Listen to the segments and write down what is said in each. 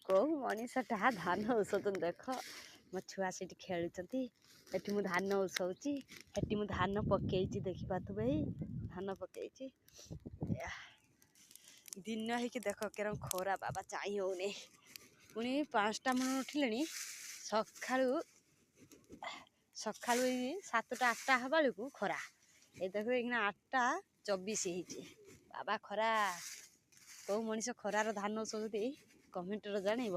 कौ मनीषटा धान ଔଷଧ देख मो छुआ से खेलुंट एटी मु धान ଔଷଉଛି एटी मु धान पकई देखिपे धान पकई दिन होगी देख के खरा बाबा चाह होने पुणी 5टा मन उठिले सकाळू सकाळू 7टा 8टा हवा बेलू खरा ये देख ये 8टा 24 हो बाबा खरा कौ मनीष खरार धान ଔଷଧ कमेंटर जानव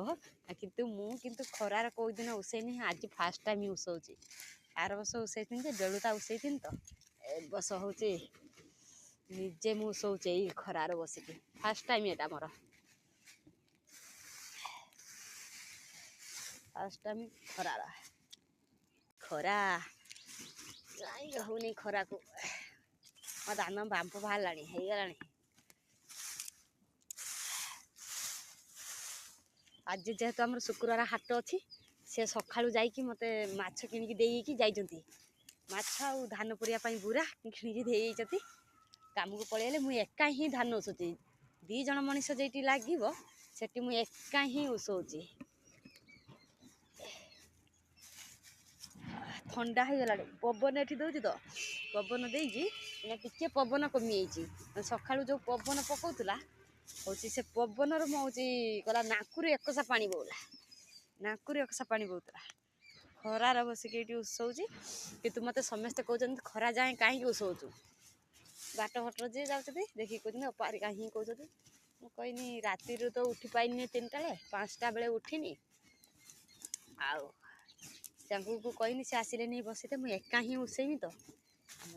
कितु मुझे खरार कौ दिन उसेनी आज फास्ट टाइम उषौची आर बस उषे बेलुता उषे तो ए बस हूँ निजे मुषौचे खरार बसिक फास्ट टाइम एटा मोर फास्ट टाइम खरार खरा जाई होनी खरा को मो धान बांप बाहर हो गला आज जेहेतु आम शुक्रवार हाट अच्छी से सकाळू जाइए मत माछ किणिकी देकी जाइंट माछ आ धान पुरिया बुरा किणिकी काम को पलैले मुझे एका ही धान ଔଷଛି 2 जन मनीष जेटी लगे से मुझे एका ही ଔଷଉଛି ठंडा हो गला पवन ये दौर तो पवन टे पवन कमी जाइए सकाळू जो पवन पकाउला हूँ से पवनर मुझे गला नाकू एकसा पानी बोला नाकू एकसा पानी बोला खरार बसिक ये उषौची कि मत समस्ते कहते खरा जाए कहीं उषौचु बाट भटर जी जाती देखिए कहते अपारी कहीं कहते मुझे राति तो उठी पाइनि 3टा 5टा बेले उठिनी आउ को कहनी से आसिले नहीं बसते मुझे एका ही उषेमी तो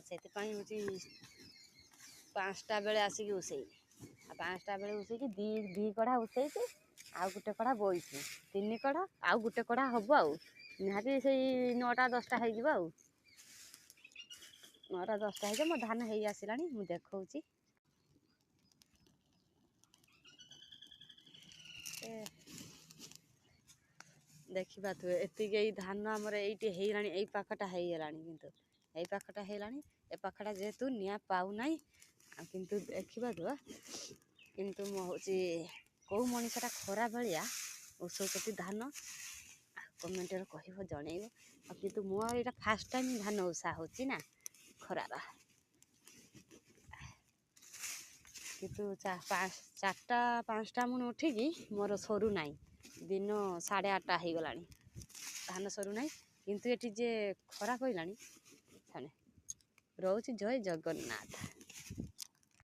से हूँ 5टा बेले आसिक उषेनी 5टा बेले उषेकी दी कड़ा उषेची आउ गोटे कड़ा बोईची 3 कड़ा आउ गोटे कड़ा हम आउ निहाती से 9टा 10टा हो 9टा 10टा हो मो धान हो आसला मुझे देखा देखा थे एति धान आमर ये हो पाखटा हो गला कितु यही पाखटा होगा ए पाखटा जेहेतु निआ पाऊना किंतु देखा तो किंतु हूँ कौ मनीषटा खरा भाया ଔଷଧti धान कमेंटर कह जनइब किंतु मोर यहाँ फास्ट टाइम धान ଔଷା होची ना खरार किंतु 4टा 5टा मन उठिकी मोर सरू ना दिन 8:30 हो गला धान सरू ना किंतु ये जे खरा कहला रोचे जय जगन्नाथ।